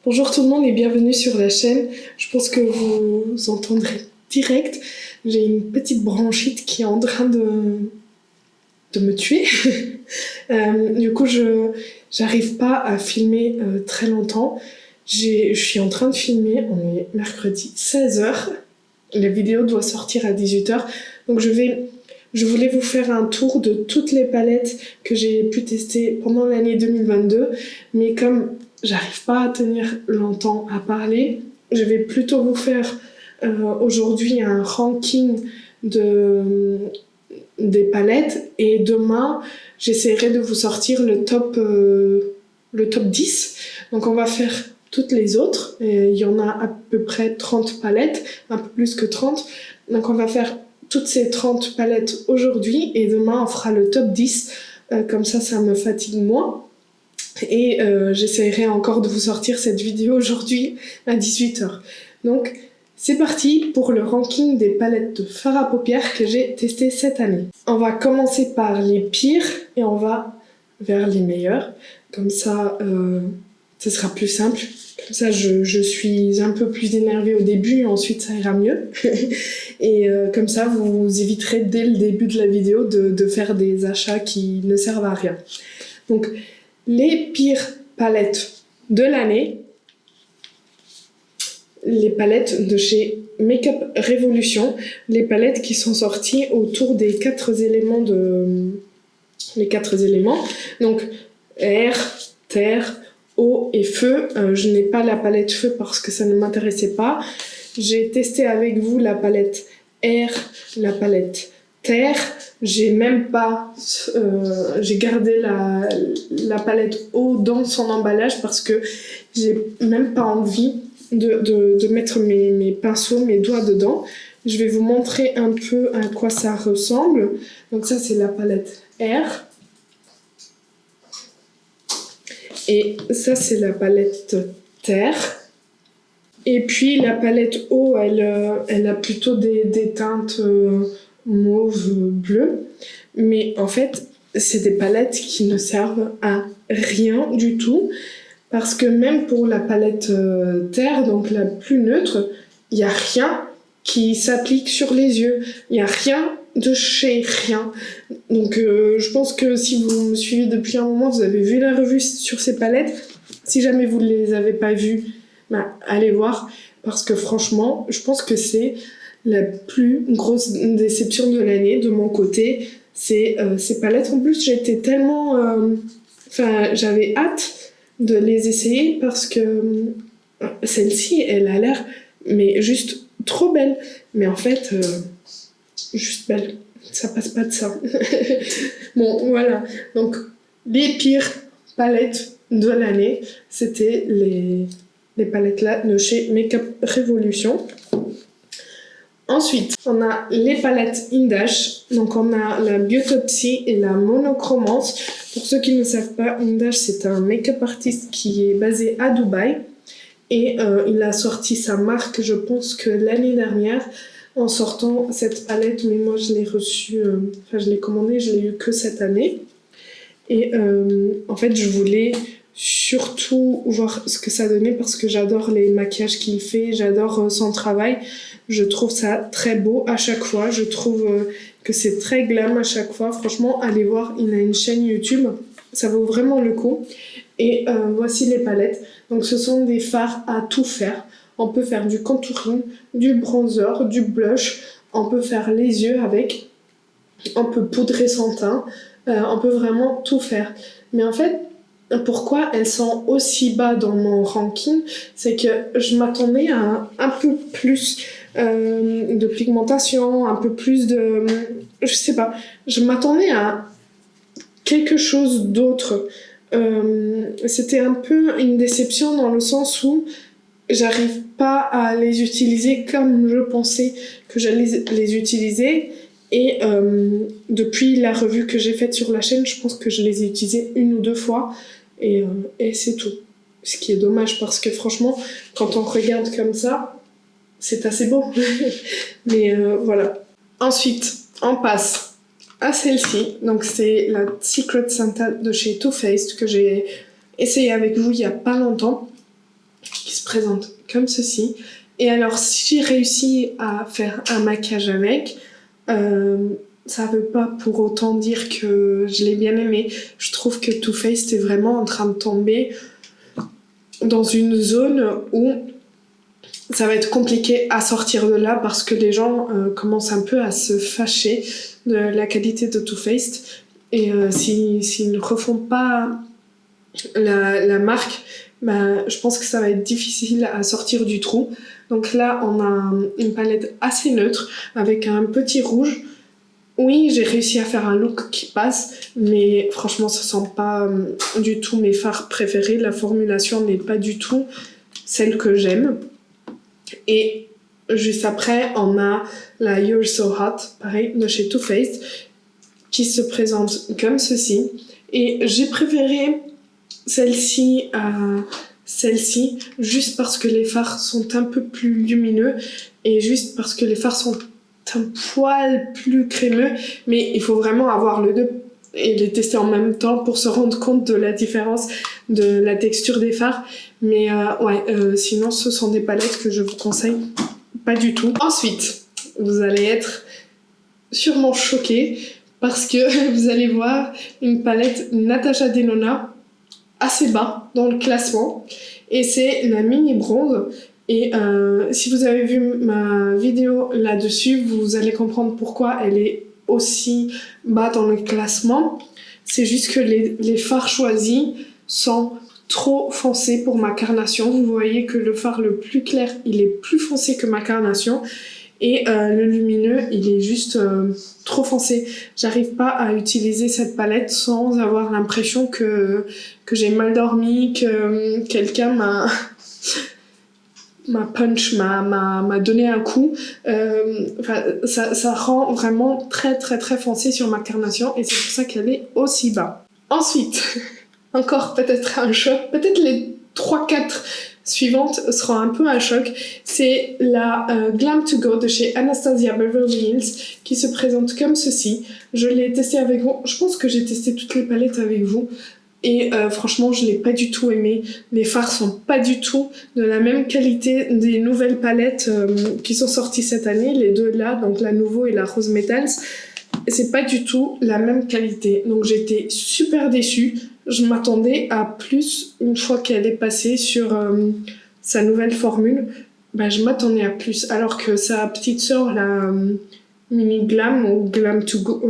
Bonjour tout le monde et bienvenue sur la chaîne. Je pense que vous entendrez direct. J'ai une petite bronchite qui est en train de me tuer. Du coup, je n'arrive pas à filmer très longtemps. Je suis en train de filmer, on est mercredi 16h. La vidéo doit sortir à 18h. Donc je voulais vous faire un tour de toutes les palettes que j'ai pu tester pendant l'année 2022. Mais comme j'arrive pas à tenir longtemps à parler, je vais plutôt vous faire aujourd'hui un ranking des palettes. Et demain, j'essaierai de vous sortir le top 10. Donc on va faire toutes les autres. Et il y en a à peu près 30 palettes, un peu plus que 30. Donc on va faire toutes ces 30 palettes aujourd'hui et demain on fera le top 10. Comme ça me fatigue moins. Et j'essaierai encore de vous sortir cette vidéo aujourd'hui à 18h. Donc c'est parti pour le ranking des palettes de fard à paupières que j'ai testées cette année. On va commencer par les pires et on va vers les meilleurs. Comme ça, ce sera plus simple. Comme ça, je suis un peu plus énervée au début et ensuite ça ira mieux. Et comme ça, vous éviterez dès le début de la vidéo de faire des achats qui ne servent à rien. Donc, les pires palettes de l'année, les palettes de chez Makeup Revolution, les palettes qui sont sorties autour des 4 éléments les 4 éléments, donc air, terre, eau et feu. Je n'ai pas la palette feu parce que ça ne m'intéressait pas. J'ai testé avec vous la palette air, la palette terre. J'ai même pas j'ai gardé la palette eau dans son emballage parce que j'ai même pas envie de mettre mes pinceaux, mes doigts dedans. Je vais vous montrer un peu à quoi ça ressemble. Donc ça c'est la palette air. Et ça c'est la palette terre. Et puis la palette eau, elle a plutôt des teintes mauve, bleu. Mais en fait, c'est des palettes qui ne servent à rien du tout. Parce que même pour la palette terre, donc la plus neutre, il n'y a rien qui s'applique sur les yeux. Il n'y a rien de chez rien. Donc je pense que si vous me suivez depuis un moment, vous avez vu la revue sur ces palettes. Si jamais vous ne les avez pas vues, allez voir. Parce que franchement, je pense que c'est la plus grosse déception de l'année de mon côté. C'est ces palettes. En plus, j'étais tellement... j'avais hâte de les essayer parce que celle-ci, elle a l'air mais juste trop belle. Mais en fait, juste belle. Ça passe pas de ça. Bon, voilà. Donc, les pires palettes de l'année, c'était les palettes-là de chez Makeup Revolution. Ensuite, on a les palettes Indash. Donc, on a la Biotopsy et la Monochromance. Pour ceux qui ne savent pas, Indash, c'est un make-up artiste qui est basé à Dubaï. Et il a sorti sa marque, je pense que l'année dernière, en sortant cette palette. Mais moi, je l'ai reçue, je l'ai commandée, je l'ai eu que cette année. Et en fait, je voulais surtout voir ce que ça donnait parce que j'adore les maquillages qu'il fait, j'adore son travail. Je trouve ça très beau à chaque fois. Je trouve que c'est très glam à chaque fois. Franchement, allez voir, il a une chaîne YouTube. Ça vaut vraiment le coup. Et voici les palettes. Donc, ce sont des fards à tout faire. On peut faire du contouring, du bronzer, du blush. On peut faire les yeux avec. On peut poudrer son teint. On peut vraiment tout faire. Mais en fait, pourquoi elles sont aussi bas dans mon ranking, c'est que je m'attendais à un peu plus de pigmentation, un peu plus de... Je sais pas, je m'attendais à quelque chose d'autre. C'était un peu une déception dans le sens où j'arrive pas à les utiliser comme je pensais que j'allais les utiliser. Et depuis la revue que j'ai faite sur la chaîne, je pense que je les ai utilisées 1 ou 2 fois. Et c'est tout. Ce qui est dommage parce que franchement, quand on regarde comme ça, c'est assez beau. Mais voilà. Ensuite, on passe à celle-ci. Donc c'est la Secret Santa de chez Too Faced que j'ai essayé avec vous il y a pas longtemps. présente comme ceci. Et alors, si j'ai réussi à faire un maquillage avec, ça veut pas pour autant dire que je l'ai bien aimé. Je trouve que Too Faced est vraiment en train de tomber dans une zone où ça va être compliqué à sortir de là parce que les gens commencent un peu à se fâcher de la qualité de Too Faced. Et s'ils ne refont pas la marque, je pense que ça va être difficile à sortir du trou. Donc là, on a une palette assez neutre avec un petit rouge. Oui, j'ai réussi à faire un look qui passe, mais franchement, ce sont pas du tout mes fards préférés. La formulation n'est pas du tout celle que j'aime. Et juste après, on a la You're So Hot, pareil, de chez Too Faced, qui se présente comme ceci. Et j'ai préféré celle-ci à celle-ci, juste parce que les fards sont un peu plus lumineux et juste parce que les fards sont un poil plus crémeux, mais il faut vraiment avoir le deux et les tester en même temps pour se rendre compte de la différence de la texture des fards. Mais sinon ce sont des palettes que je vous conseille pas du tout. Ensuite, vous allez être sûrement choqués parce que vous allez voir une palette Natasha Denona assez bas dans le classement, et c'est la mini bronze. Et si vous avez vu ma vidéo là-dessus, vous allez comprendre pourquoi elle est aussi bas dans le classement. C'est juste que les fards choisis sont trop foncés pour ma carnation. Vous voyez que le fard le plus clair, il est plus foncé que ma carnation. Et le lumineux, il est juste trop foncé. J'arrive pas à utiliser cette palette sans avoir l'impression que j'ai mal dormi, que quelqu'un m'a donné un coup. Ça rend vraiment très très très foncé sur ma carnation et c'est pour ça qu'elle est aussi bas. Ensuite, encore peut-être un choc, peut-être les 3-4 suivante sera un peu un choc. C'est la Glam To Go de chez Anastasia Beverly Hills qui se présente comme ceci. Je l'ai testée avec vous. Je pense que j'ai testé toutes les palettes avec vous. Et franchement, je l'ai pas du tout aimé. Les fards sont pas du tout de la même qualité des nouvelles palettes qui sont sorties cette année. Les deux là, donc la Nouveau et la Rose Metals. C'est pas du tout la même qualité. Donc j'étais super déçue. Je m'attendais à plus une fois qu'elle est passée sur sa nouvelle formule. Je m'attendais à plus. Alors que sa petite sœur, la Mini Glam ou Glam To Go...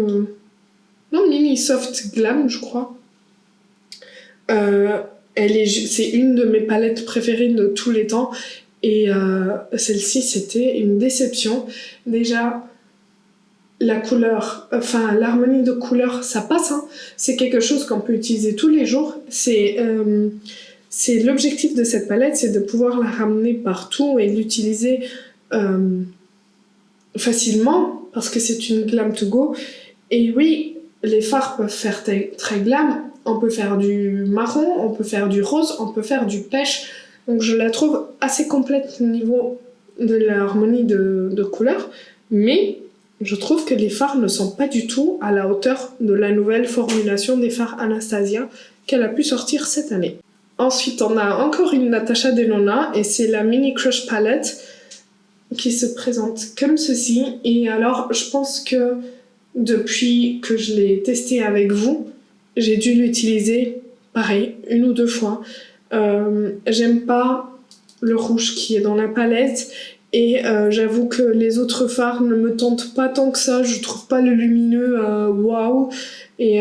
non, Mini Soft Glam, je crois. C'est une de mes palettes préférées de tous les temps. Et celle-ci, c'était une déception. Déjà... la couleur, l'harmonie de couleurs, ça passe, hein. C'est quelque chose qu'on peut utiliser tous les jours. C'est l'objectif de cette palette, c'est de pouvoir la ramener partout et l'utiliser facilement parce que c'est une Glam To Go. Et oui, les fards peuvent faire très glam. On peut faire du marron, on peut faire du rose, on peut faire du pêche. Donc je la trouve assez complète au niveau de l'harmonie de couleurs, mais je trouve que les fards ne sont pas du tout à la hauteur de la nouvelle formulation des fards Anastasia qu'elle a pu sortir cette année. Ensuite, on a encore une Natasha Denona et c'est la Mini Crush Palette qui se présente comme ceci. Et alors, je pense que depuis que je l'ai testée avec vous, j'ai dû l'utiliser, pareil, 1 ou 2 fois. J'aime pas le rouge qui est dans la palette. Et j'avoue que les autres fards ne me tentent pas tant que ça. Je trouve pas le lumineux waouh. Et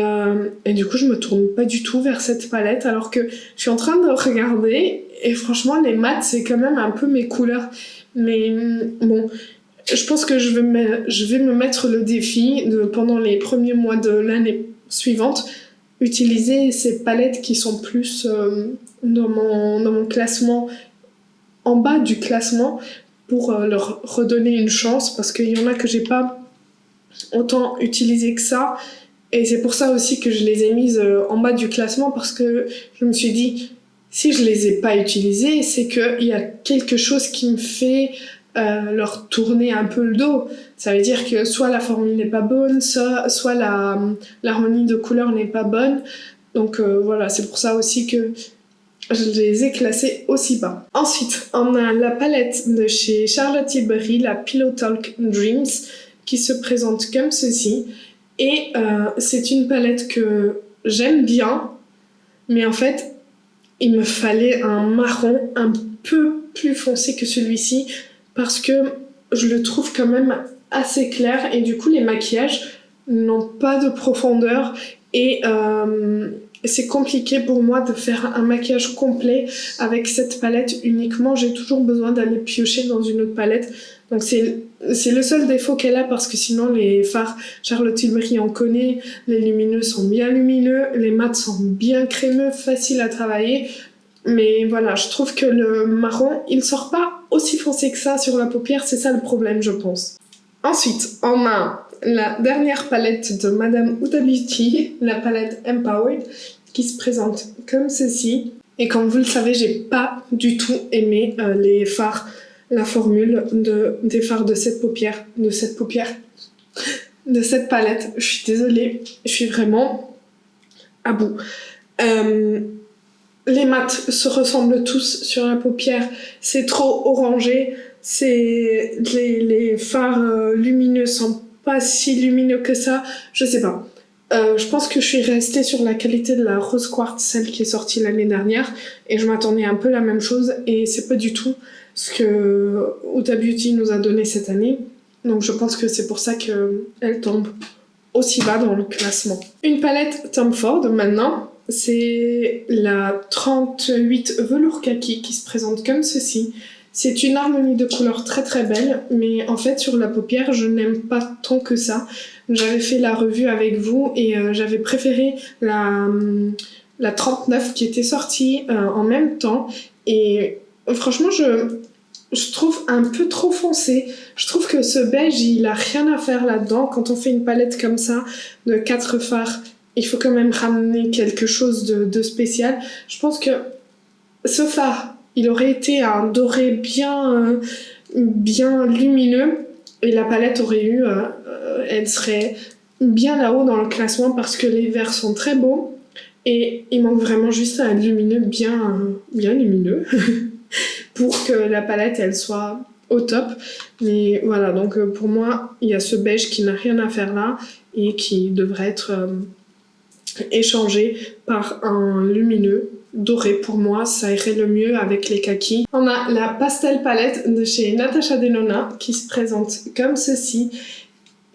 du coup, je me tourne pas du tout vers cette palette. Alors que je suis en train de regarder. Et franchement, les mats, c'est quand même un peu mes couleurs. Mais bon, je pense que je vais me mettre le défi de, pendant les premiers mois de l'année suivante, utiliser ces palettes qui sont plus dans mon classement, en bas du classement, pour leur redonner une chance parce qu'il y en a que j'ai pas autant utilisé que ça et c'est pour ça aussi que je les ai mises en bas du classement parce que je me suis dit si je les ai pas utilisées c'est qu'il y a quelque chose qui me fait leur tourner un peu le dos. Ça veut dire que soit la formule n'est pas bonne, soit l'harmonie de couleur n'est pas bonne. Donc voilà, c'est pour ça aussi que je les ai classés aussi bas. Ensuite, on a la palette de chez Charlotte Tilbury, la Pillow Talk Dreams, qui se présente comme ceci. Et c'est une palette que j'aime bien, mais en fait, il me fallait un marron un peu plus foncé que celui-ci, parce que je le trouve quand même assez clair, et du coup, les maquillages n'ont pas de profondeur, et c'est compliqué pour moi de faire un maquillage complet avec cette palette uniquement. J'ai toujours besoin d'aller piocher dans une autre palette. Donc c'est le seul défaut qu'elle a, parce que sinon les fards Charlotte Tilbury on connaît, les lumineux sont bien lumineux, les mats sont bien crémeux, faciles à travailler. Mais voilà, je trouve que le marron, il sort pas aussi foncé que ça sur la paupière, c'est ça le problème je pense. Ensuite, on a la dernière palette de Madame Huda Beauty, la palette Empowered, qui se présente comme ceci. Et comme vous le savez, j'ai pas du tout aimé les fards, la formule des fards de cette palette. Je suis désolée, je suis vraiment à bout. Les mats se ressemblent tous sur la paupière, c'est trop orangé. Les fards lumineux sont pas si lumineux que ça, je sais pas. Je pense que je suis restée sur la qualité de la Rose Quartz, celle qui est sortie l'année dernière, et je m'attendais un peu la même chose, et c'est pas du tout ce que Huda Beauty nous a donné cette année. Donc je pense que c'est pour ça qu'elle tombe aussi bas dans le classement. Une palette Tom Ford maintenant, c'est la 38 velours kaki qui se présente comme ceci. C'est une harmonie de couleurs très très belle, mais en fait sur la paupière je n'aime pas tant que ça. J'avais fait la revue avec vous et j'avais préféré la 39 qui était sortie en même temps, et franchement je trouve un peu trop foncé. Je trouve que ce beige il a rien à faire là-dedans. Quand on fait une palette comme ça de 4 fards, il faut quand même ramener quelque chose de spécial. Je pense que ce fard, il aurait été un doré bien lumineux, et la palette aurait elle serait bien là-haut dans le classement, parce que les verts sont très beaux et il manque vraiment juste un lumineux bien lumineux pour que la palette elle soit au top. Mais voilà, donc pour moi il y a ce beige qui n'a rien à faire là et qui devrait être échangé par un lumineux doré. Pour moi ça irait le mieux avec les kakis. On a la pastel palette de chez Natasha Denona qui se présente comme ceci,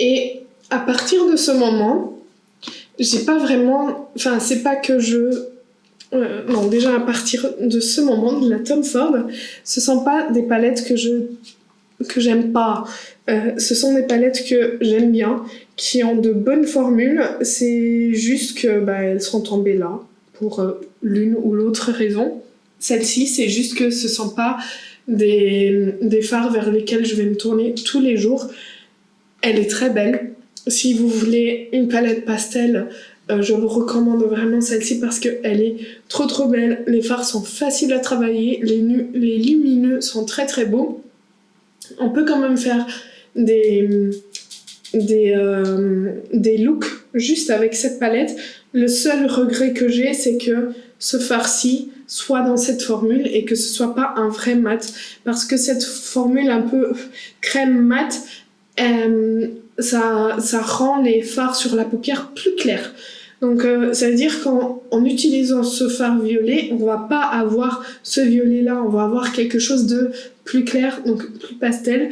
et à partir de ce moment j'ai pas vraiment, enfin c'est pas que non, déjà à partir de ce moment de la Tom Ford, ce sont pas des palettes que j'aime pas. Ce sont des palettes que j'aime bien, qui ont de bonnes formules. C'est juste que elles sont tombées là pour l'une ou l'autre raison. Celle-ci, c'est juste que ce sont pas des fards vers lesquels je vais me tourner tous les jours. Elle est très belle. Si vous voulez une palette pastel, je vous recommande vraiment celle-ci parce qu'elle est trop trop belle. Les fards sont faciles à travailler, les lumineux sont très très beaux. On peut quand même faire des looks juste avec cette palette. Le seul regret que j'ai, c'est que ce fard-ci soit dans cette formule et que ce soit pas un vrai mat, parce que cette formule un peu crème mat, ça rend les fards sur la paupière plus clairs. Donc ça veut dire qu'en utilisant ce fard violet, on va pas avoir ce violet là, on va avoir quelque chose de plus clair, donc plus pastel.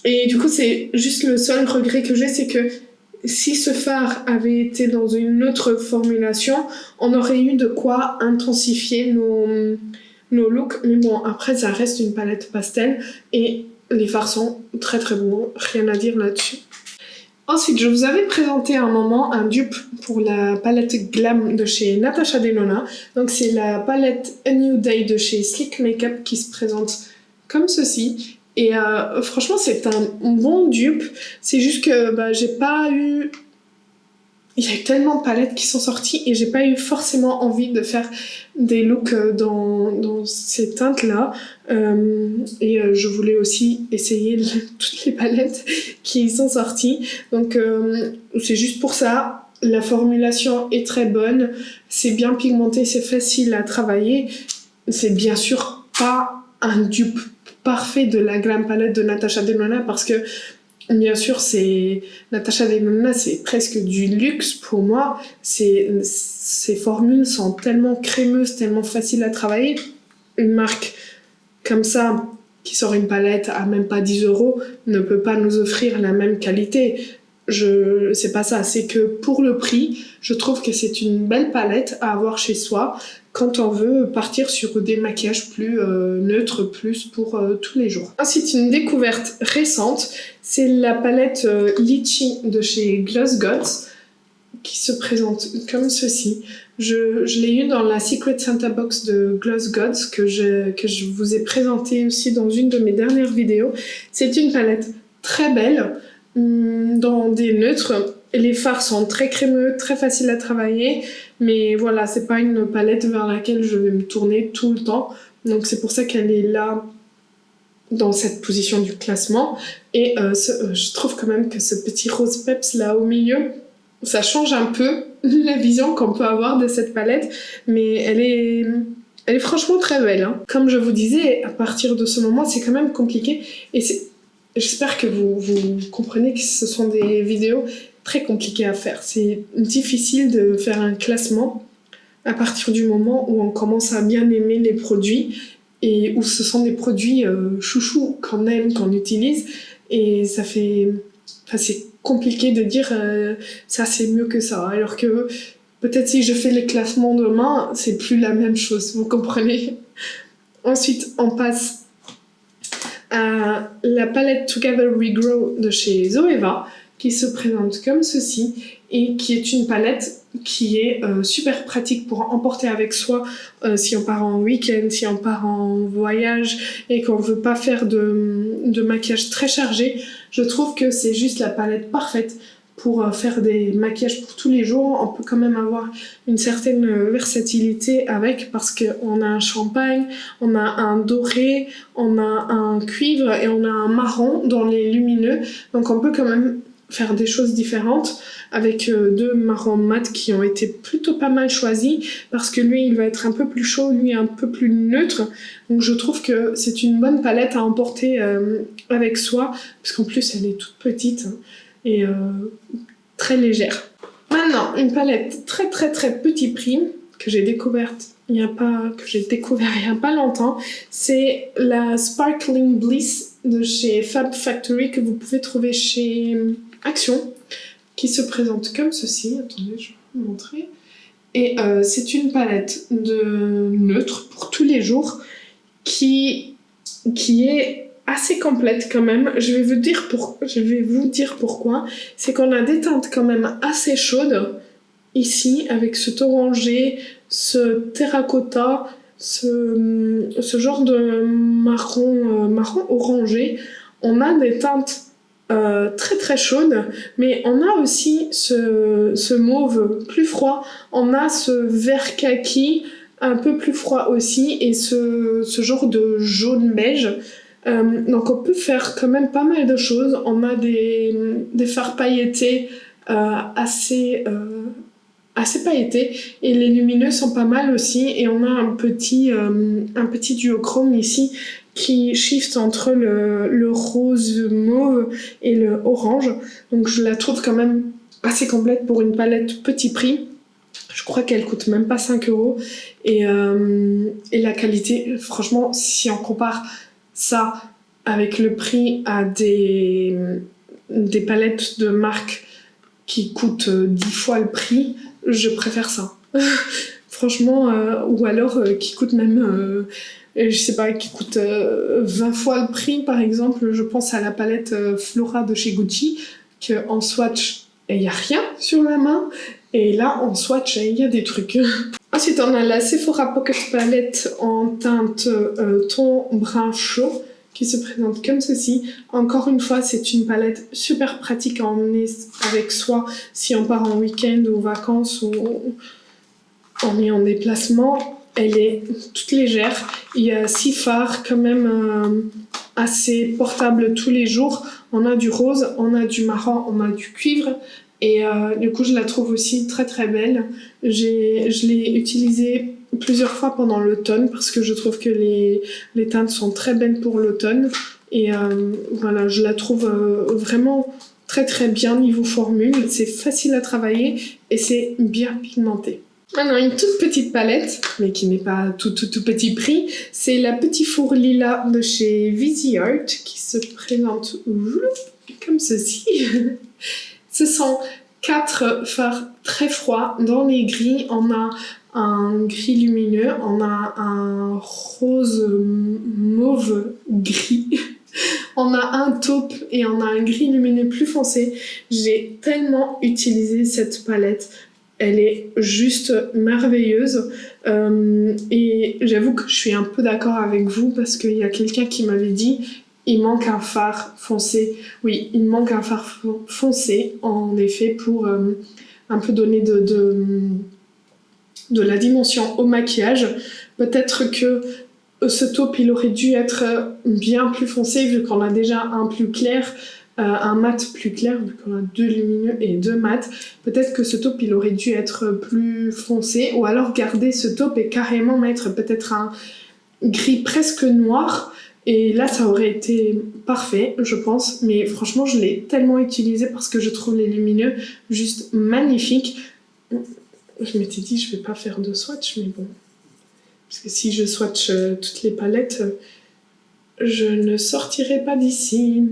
Et du coup c'est juste le seul regret que j'ai, c'est que si ce fard avait été dans une autre formulation, on aurait eu de quoi intensifier nos looks. Mais bon, après ça reste une palette pastel et les fards sont très très bons, rien à dire là-dessus. Ensuite, je vous avais présenté à un moment un dupe pour la palette Glam de chez Natasha Denona. Donc c'est la palette A New Day de chez Sleek Makeup qui se présente comme ceci. Et franchement, c'est un bon dupe. C'est juste que j'ai pas eu... Il y a eu tellement de palettes qui sont sorties et j'ai pas eu forcément envie de faire des looks dans ces teintes-là. Et je voulais aussi essayer toutes les palettes qui sont sorties. Donc c'est juste pour ça. La formulation est très bonne, c'est bien pigmenté, c'est facile à travailler. c'est bien sûr pas un dupe parfait de la Glam Palette de Natasha Denona parce que bien sûr Natasha Denona c'est presque du luxe pour moi. Ces formules sont tellement crémeuses, tellement faciles à travailler. Une marque comme ça qui sort une palette à même pas 10 € ne peut pas nous offrir la même qualité. C'est pas ça, c'est que pour le prix, je trouve que c'est une belle palette à avoir chez soi quand on veut partir sur des maquillages plus neutres, plus pour tous les jours. Ensuite, une découverte récente, c'est la palette Litchi de chez Gloss Gods qui se présente comme ceci. Je l'ai eu dans la Secret Santa Box de Gloss Gods que je vous ai présenté aussi dans une de mes dernières vidéos. C'est une palette très belle, dans des neutres. Les fards sont très crémeux, très faciles à travailler, mais voilà, c'est pas une palette vers laquelle je vais me tourner tout le temps. Donc c'est pour ça qu'elle est là dans cette position du classement. Et je trouve quand même que ce petit rose peps là au milieu, ça change un peu la vision qu'on peut avoir de cette palette, mais elle est franchement très belle. Hein. Comme je vous disais, à partir de ce moment, c'est quand même compliqué. Et j'espère que vous comprenez que ce sont des vidéos très compliquées à faire. C'est difficile de faire un classement à partir du moment où on commence à bien aimer les produits et où ce sont des produits chouchous qu'on aime, qu'on utilise. Et ça fait... Enfin, c'est compliqué de dire ça c'est mieux que ça, alors que peut-être si je fais les classements demain, c'est plus la même chose, vous comprenez? Ensuite, on passe à la palette Together We Grow de chez Zoeva, qui se présente comme ceci, et qui est une palette qui est super pratique pour emporter avec soi si on part en week-end, si on part en voyage et qu'on veut pas faire de maquillage très chargé. Je trouve que c'est juste la palette parfaite pour faire des maquillages pour tous les jours. On peut quand même avoir une certaine versatilité avec parce qu'on a un champagne, on a un doré, on a un cuivre et on a un marron dans les lumineux. Donc on peut quand même faire des choses différentes avec deux marrons mat qui ont été plutôt pas mal choisis parce que lui il va être un peu plus chaud, lui un peu plus neutre. Donc je trouve que c'est une bonne palette à emporter avec soi parce qu'en plus elle est toute petite et très légère. Maintenant, une palette très très très petit prix que j'ai découverte il y a pas longtemps, c'est la Sparkling Bliss de chez Fab Factory que vous pouvez trouver chez Action, qui se présente comme ceci. Attendez, je vais vous montrer. Et c'est une palette de neutre pour tous les jours qui est assez complète quand même. Je vais vous dire pourquoi. C'est qu'on a des teintes quand même assez chaudes ici, avec cet orangé, ce terracotta, ce genre de marron orangé. On a des teintes très très chaudes, mais on a aussi ce mauve plus froid. On a ce vert kaki un peu plus froid aussi, et ce genre de jaune beige. Donc on peut faire quand même pas mal de choses. On a des fards pailletés assez pailletés, et les lumineux sont pas mal aussi, et on a un petit duochrome ici qui shift entre le rose mauve et le orange. Donc je la trouve quand même assez complète pour une palette petit prix. Je crois qu'elle coûte même pas 5 €. Et la qualité, franchement, si on compare ça avec le prix à des palettes de marque qui coûtent 10 fois le prix, je préfère ça. Franchement, ou alors qui coûtent même... je sais pas, qui coûte 20 fois le prix, par exemple. Je pense à la palette Flora de chez Gucci, qu'en swatch, il n'y a rien sur la main, et là, en swatch, il y a des trucs. Ensuite, on a la Sephora Pocket Palette en teinte ton brun chaud, qui se présente comme ceci. Encore une fois, c'est une palette super pratique à emmener avec soi si on part en week-end ou vacances ou on est en déplacement. Elle est toute légère. Il y a 6 fards quand même assez portables tous les jours. On a du rose, on a du marron, on a du cuivre. Et du coup, je la trouve aussi très très belle. Je l'ai utilisée plusieurs fois pendant l'automne parce que je trouve que les teintes sont très belles pour l'automne. Et voilà, je la trouve vraiment très très bien niveau formule. C'est facile à travailler et c'est bien pigmenté. Maintenant, une toute petite palette, mais qui n'est pas tout petit prix, c'est la Petit Four Lilas de chez Viseart qui se présente comme ceci. Ce sont 4 fards très froids dans les gris. On a un gris lumineux, on a un rose mauve gris. On a un taupe et on a un gris lumineux plus foncé. J'ai tellement utilisé cette palette. Elle est juste merveilleuse. Et j'avoue que je suis un peu d'accord avec vous parce qu'il y a quelqu'un qui m'avait dit il manque un fard foncé. Oui, il manque un fard foncé, en effet, pour un peu donner de la dimension au maquillage. Peut-être que ce taupe, il aurait dû être bien plus foncé vu qu'on a déjà un plus clair, un mat plus clair vu qu'on a 2 lumineux et 2 mats. Peut-être que ce taupe, il aurait dû être plus foncé ou alors garder ce taupe et carrément mettre peut-être un gris presque noir. Et là, ça aurait été parfait, je pense. Mais franchement, je l'ai tellement utilisé parce que je trouve les lumineux juste magnifiques. Je m'étais dit, je vais pas faire de swatch, mais bon. Parce que si je swatch toutes les palettes, je ne sortirai pas d'ici.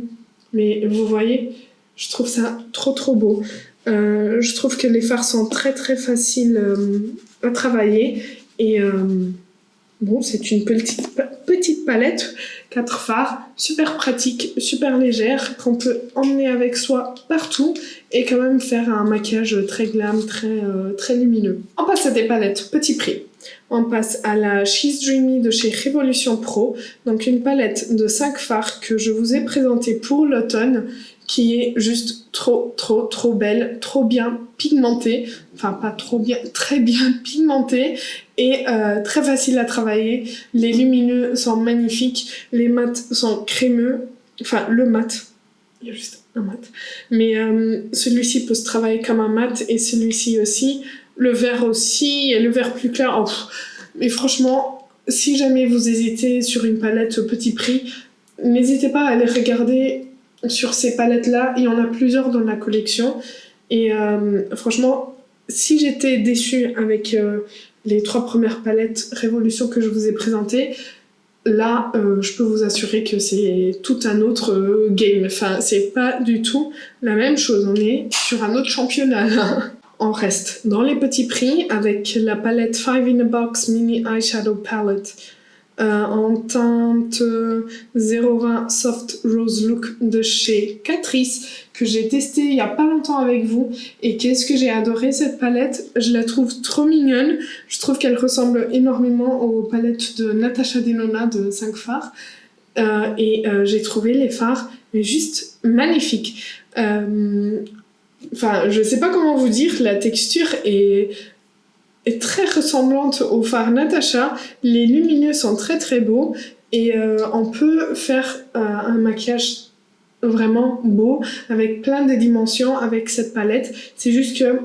Mais vous voyez, je trouve ça trop beau. Je trouve que les fards sont très faciles à travailler. Et bon, c'est une petite palette, 4 fards, super pratique, super légère, qu'on peut emmener avec soi partout et quand même faire un maquillage très glam, très lumineux. On passe à des palettes petit prix. On passe à la She's Dreamy de chez Révolution Pro, donc une palette de 5 fards que je vous ai présentée pour l'automne, qui est juste trop belle, trop bien pigmentée, enfin pas trop bien, très bien pigmentée et très facile à travailler. Les lumineux sont magnifiques, les mats sont crémeux, enfin le mat, il y a juste un mat, mais celui-ci peut se travailler comme un mat et celui-ci aussi. Le vert aussi, et le vert plus clair. Oh, mais franchement, si jamais vous hésitez sur une palette petit prix, n'hésitez pas à aller regarder sur ces palettes-là. Il y en a plusieurs dans la collection. Et franchement, si j'étais déçue avec les 3 premières palettes Révolution que je vous ai présentées, là, je peux vous assurer que c'est tout un autre game. Enfin, c'est pas du tout la même chose. On est sur un autre championnat, là. On reste dans les petits prix avec la palette 5 in a Box Mini Eyeshadow Palette en teinte 020 Soft Rose Look de chez Catrice que j'ai testé il y a pas longtemps avec vous. Et qu'est-ce que j'ai adoré cette palette, je la trouve trop mignonne. Je trouve qu'elle ressemble énormément aux palettes de Natasha Denona de 5 fards. J'ai trouvé les fards mais juste magnifiques. Enfin, je sais pas comment vous dire, la texture est très ressemblante au fard Natasha. Les lumineux sont très beaux et on peut faire un maquillage vraiment beau avec plein de dimensions avec cette palette. C'est juste que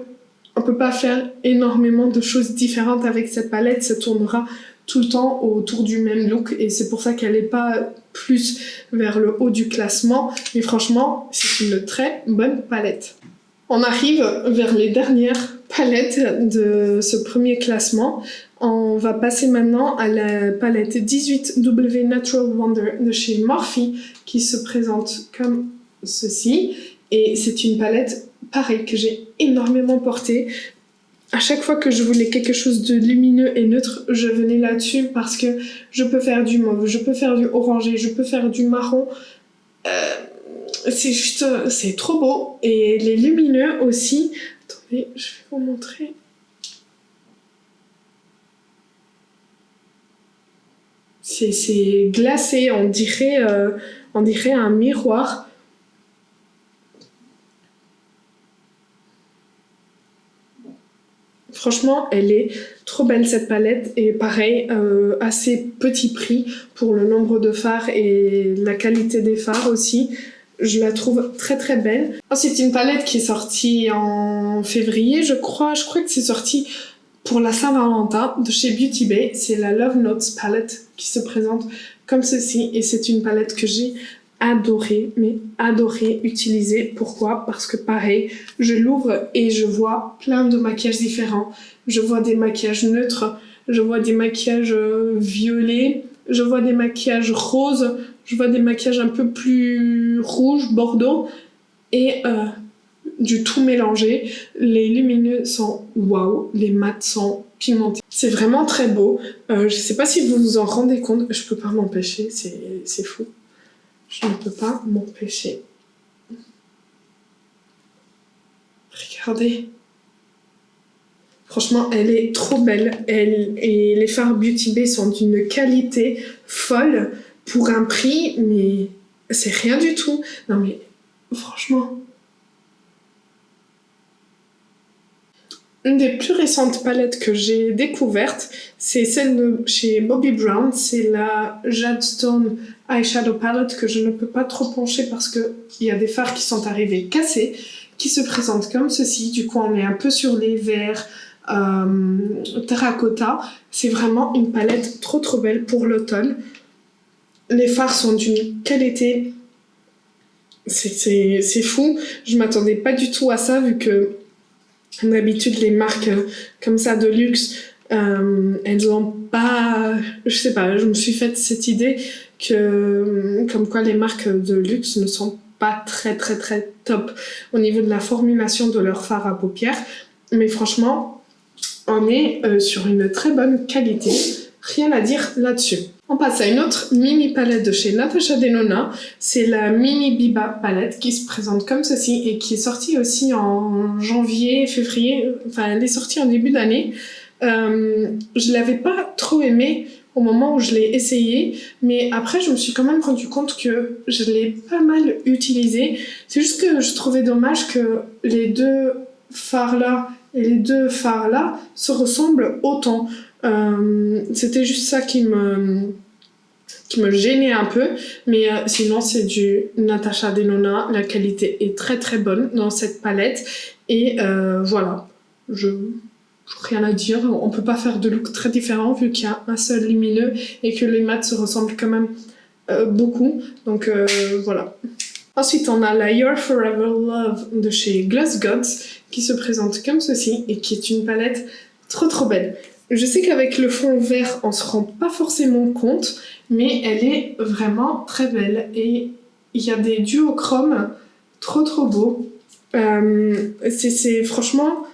on peut pas faire énormément de choses différentes avec cette palette. Ça tournera tout le temps autour du même look et c'est pour ça qu'elle est pas plus vers le haut du classement. Mais franchement, c'est une très bonne palette. On arrive vers les dernières palettes de ce premier classement. On va passer maintenant à la palette 18W Natural Wonder de chez Morphe qui se présente comme ceci. Et c'est une palette, pareil, que j'ai énormément portée. À chaque fois que je voulais quelque chose de lumineux et neutre, je venais là-dessus parce que je peux faire du mauve, je peux faire du orangé, je peux faire du marron. C'est juste, c'est trop beau. Et les lumineux aussi. Attendez, je vais vous montrer. C'est glacé, on dirait un miroir. Franchement, elle est trop belle cette palette et pareil, assez petit prix pour le nombre de fards et la qualité des fards aussi. Je la trouve très belle. C'est une palette qui est sortie en février, je crois. Je crois que c'est sorti pour la Saint-Valentin de chez Beauty Bay. C'est la Love Notes palette qui se présente comme ceci et c'est une palette que j'ai adoré, mais adoré utiliser. Pourquoi? Parce que pareil, je l'ouvre et je vois plein de maquillages différents. Je vois des maquillages neutres, je vois des maquillages violets, je vois des maquillages roses, je vois des maquillages un peu plus rouge, bordeaux et du tout mélangé. Les lumineux sont waouh, les mats sont pigmentés. C'est vraiment très beau. Je sais pas si vous vous en rendez compte, je peux pas m'empêcher, c'est fou. Je ne peux pas m'empêcher. Regardez. Franchement, elle est trop belle. Et les fards Beauty Bay sont d'une qualité folle pour un prix, mais c'est rien du tout. Non mais, franchement. Une des plus récentes palettes que j'ai découvertes, c'est celle de chez Bobbi Brown. C'est la Jade Stone Eyeshadow Palette que je ne peux pas trop pencher parce qu'il y a des fards qui sont arrivés cassés, qui se présentent comme ceci. Du coup, on est un peu sur les verts terracotta. C'est vraiment une palette trop trop belle pour l'automne. Les fards sont d'une qualité... C'est fou. Je m'attendais pas du tout à ça vu que d'habitude, les marques comme ça de luxe, elles ont pas... Je sais pas, je me suis faite cette idée que comme quoi les marques de luxe ne sont pas très très très top au niveau de la formulation de leur fard à paupières. Mais franchement, on est sur une très bonne qualité. Rien à dire là-dessus. On passe à une autre mini palette de chez Natasha Denona. C'est la Mini Biba palette qui se présente comme ceci et qui est sortie aussi en janvier, février. Enfin, elle est sortie en début d'année. Je l'avais pas trop aimée au moment où je l'ai essayée, mais après je me suis quand même rendu compte que je l'ai pas mal utilisée. C'est juste que je trouvais dommage que les deux fards là et les deux fards là se ressemblent autant. C'était juste ça qui me gênait un peu, mais sinon c'est du Natasha Denona. La qualité est très très bonne dans cette palette et voilà, rien à dire, on peut pas faire de look très différent vu qu'il y a un seul lumineux et que les mats se ressemblent quand même beaucoup, donc voilà. Ensuite on a la Your Forever Love de chez Gloss Gods qui se présente comme ceci et qui est une palette trop trop belle. Je sais qu'avec le fond vert, on se rend pas forcément compte, mais elle est vraiment très belle. Et il y a des duochromes trop trop beaux. C'est franchement...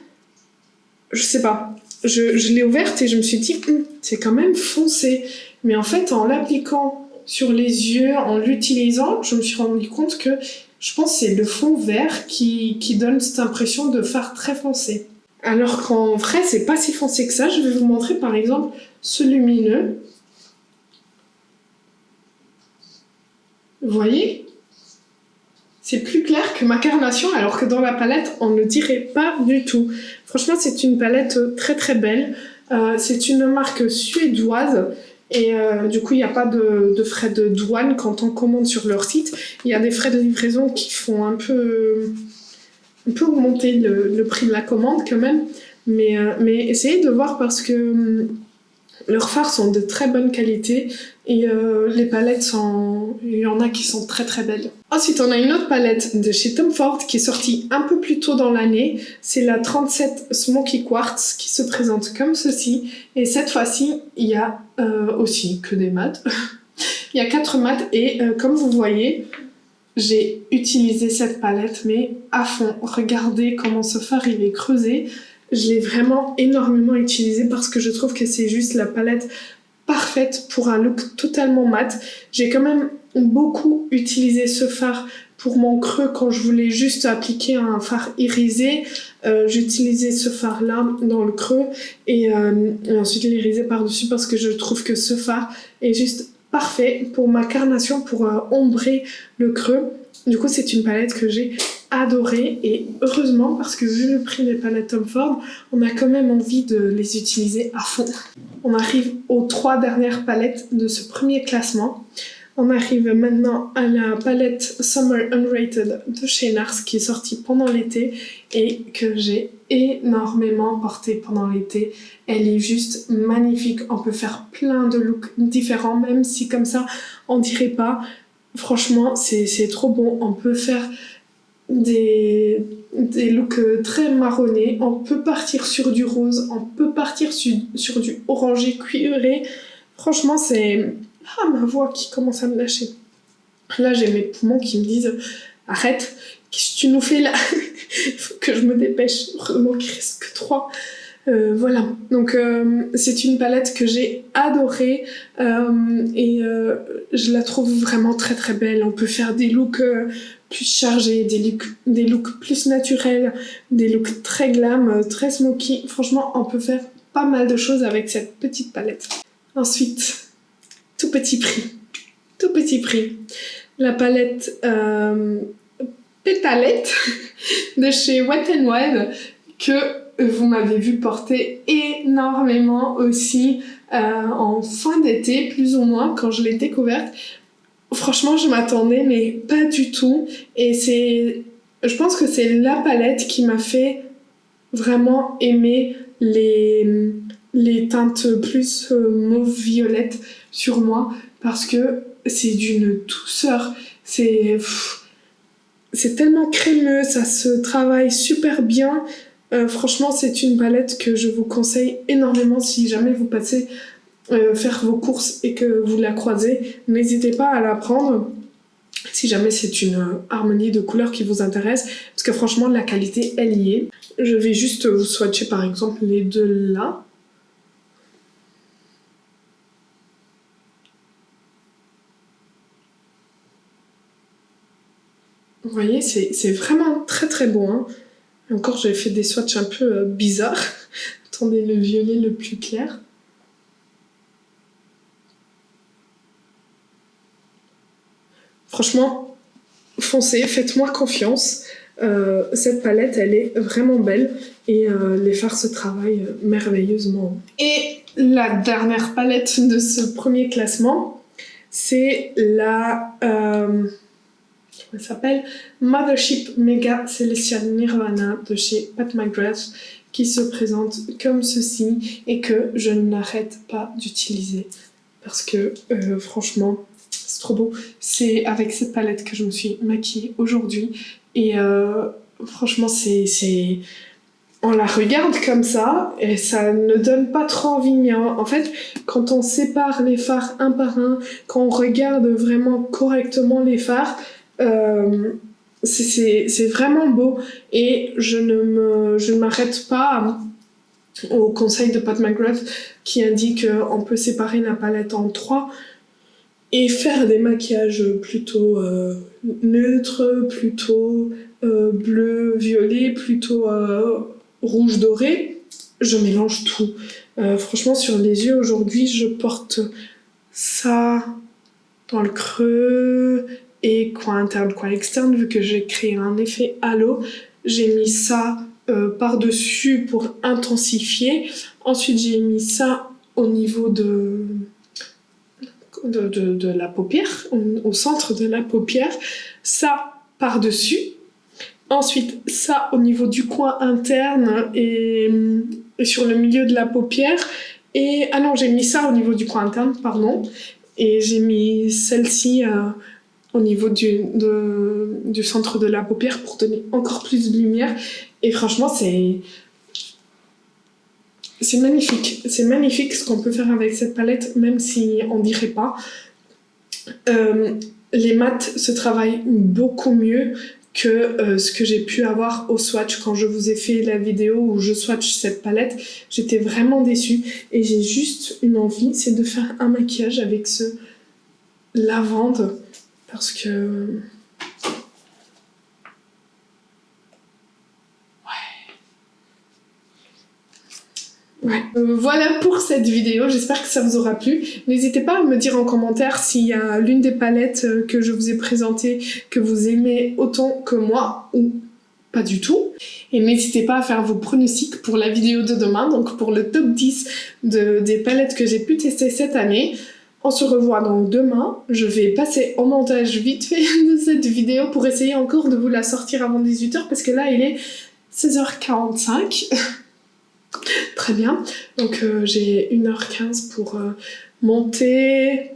Je sais pas. Je l'ai ouverte et je me suis dit, c'est quand même foncé. Mais en fait, en l'appliquant sur les yeux, en l'utilisant, je me suis rendu compte que je pense que c'est le fond vert qui donne cette impression de fard très foncé. Alors qu'en vrai, c'est pas si foncé que ça. Je vais vous montrer par exemple ce lumineux. Vous voyez? C'est plus clair que ma carnation, alors que dans la palette, on ne dirait pas du tout. Franchement, c'est une palette très très belle. C'est une marque suédoise. Et du coup, il n'y a pas de frais de douane quand on commande sur leur site. Il y a des frais de livraison qui font un peu augmenter le prix de la commande quand même, mais essayez de voir parce que leurs fards sont de très bonne qualité et les palettes il y en a qui sont très très belles. Ensuite on a une autre palette de chez Tom Ford qui est sortie un peu plus tôt dans l'année, c'est la 37 Smoky Quartz qui se présente comme ceci et cette fois-ci il y a aussi que des mats. Il y a 4 mats et comme vous voyez, j'ai utilisé cette palette, mais à fond. Regardez comment ce fard il est creusé. Je l'ai vraiment énormément utilisé parce que je trouve que c'est juste la palette parfaite pour un look totalement mat. J'ai quand même beaucoup utilisé ce fard pour mon creux quand je voulais juste appliquer un fard irisé. J'utilisais ce fard là dans le creux et ensuite l'irisé par-dessus parce que je trouve que ce fard est juste parfait pour ma carnation, pour ombrer le creux. Du coup, c'est une palette que j'ai adorée et heureusement parce que vu le prix des palettes Tom Ford, on a quand même envie de les utiliser à fond. On arrive aux 3 dernières palettes de ce premier classement. On arrive maintenant à la palette Summer Unrated de chez NARS qui est sortie pendant l'été et que j'ai énormément portée pendant l'été. Elle est juste magnifique. On peut faire plein de looks différents, même si comme ça, on dirait pas. Franchement, c'est trop bon. On peut faire des looks très marronnés. On peut partir sur du rose. On peut partir sur du orangé cuivré. Franchement, c'est... Ah, ma voix qui commence à me lâcher. Là, j'ai mes poumons qui me disent « Arrête, qu'est-ce que tu nous fais là ?» Il faut que je me dépêche. Heureusement qu'il reste que 3. Voilà. Donc, c'est une palette que j'ai adorée et je la trouve vraiment très très belle. On peut faire des looks plus chargés, des looks plus naturels, des looks très glam, très smoky. Franchement, on peut faire pas mal de choses avec cette petite palette. Ensuite... tout petit prix, la palette Pétalette de chez Wet n Wild que vous m'avez vu porter énormément aussi en fin d'été, plus ou moins, quand je l'ai découverte. Franchement, je m'attendais, mais pas du tout. Et je pense que c'est la palette qui m'a fait vraiment aimer les teintes plus mauve-violette sur moi parce que c'est d'une douceur, c'est tellement crémeux, ça se travaille super bien. Franchement, c'est une palette que je vous conseille énormément si jamais vous passez faire vos courses et que vous la croisez. N'hésitez pas à la prendre si jamais c'est une harmonie de couleurs qui vous intéresse parce que franchement, la qualité, elle y est. Je vais juste vous swatcher par exemple les deux là. Vous voyez, c'est vraiment très très beau. Hein. Et encore, j'ai fait des swatchs un peu bizarres. Attendez, le violet le plus clair. Franchement, foncez, faites-moi confiance. Cette palette, elle est vraiment belle et les fards se travaillent merveilleusement. Et la dernière palette de ce premier classement, c'est la... elle s'appelle Mothership Mega Celestial Nirvana de chez Pat McGrath qui se présente comme ceci et que je n'arrête pas d'utiliser parce que franchement c'est trop beau. C'est avec cette palette que je me suis maquillée aujourd'hui et franchement c'est... On la regarde comme ça et ça ne donne pas trop envie. Mais en fait, quand on sépare les fards un par un, quand on regarde vraiment correctement les fards, c'est vraiment beau et je ne m'arrête pas au conseil de Pat McGrath qui indique qu'on peut séparer la palette en 3 et faire des maquillages plutôt neutres, plutôt bleu, violet, plutôt rouge doré. Je mélange tout. Franchement, sur les yeux aujourd'hui, je porte ça dans le creux et coin interne, coin externe, vu que j'ai créé un effet halo. J'ai mis ça par-dessus pour intensifier. Ensuite, j'ai mis ça au niveau de la paupière, au centre de la paupière. Ça par-dessus. Ensuite, ça au niveau du coin interne et sur le milieu de la paupière. Et ah non, j'ai mis ça au niveau du coin interne, pardon. Et j'ai mis celle-ci au niveau du centre de la paupière pour donner encore plus de lumière. Et franchement, c'est magnifique. C'est magnifique ce qu'on peut faire avec cette palette, même si on dirait pas. Les mats se travaillent beaucoup mieux que ce que j'ai pu avoir au swatch quand je vous ai fait la vidéo où je swatch cette palette. J'étais vraiment déçue et j'ai juste une envie, c'est de faire un maquillage avec ce lavande parce que... Ouais. Voilà pour cette vidéo, j'espère que ça vous aura plu. N'hésitez pas à me dire en commentaire s'il y a l'une des palettes que je vous ai présentées que vous aimez autant que moi ou pas du tout. Et n'hésitez pas à faire vos pronostics pour la vidéo de demain, donc pour le top 10 des palettes que j'ai pu tester cette année. On se revoit donc demain. Je vais passer au montage vite fait de cette vidéo pour essayer encore de vous la sortir avant 18h parce que là il est 16h45. Très bien. Donc j'ai 1h15 pour monter,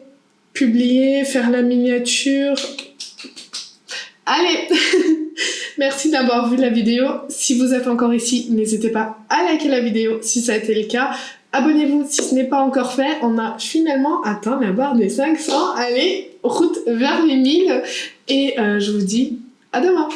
publier, faire la miniature. Allez. Merci d'avoir vu la vidéo. Si vous êtes encore ici, n'hésitez pas à liker la vidéo si ça a été le cas. Abonnez-vous si ce n'est pas encore fait. On a finalement atteint la barre des 500. Allez, route vers les 1000. Et je vous dis à demain.